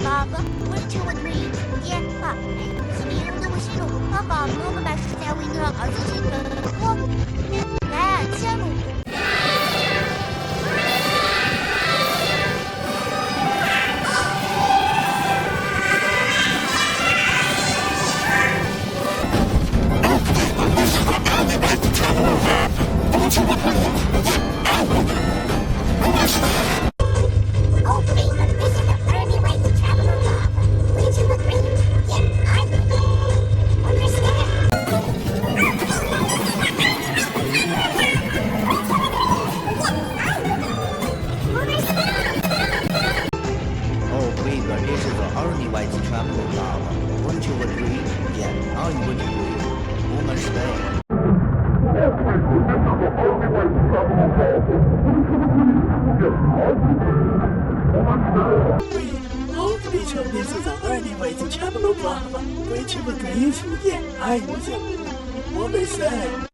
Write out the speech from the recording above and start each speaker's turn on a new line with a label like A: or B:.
A: Lava, wouldn't you agree? Yeah, 是迷路的我是路，爸爸我们把时间为了儿子去等我，来，前路。
B: This is the only way to travel in lava. Wouldn't you agree? Yeah, I would agree. Almost there.
C: This is the only way to travel in lava. Wouldn't you agree? Yeah, I would agree. Almost there.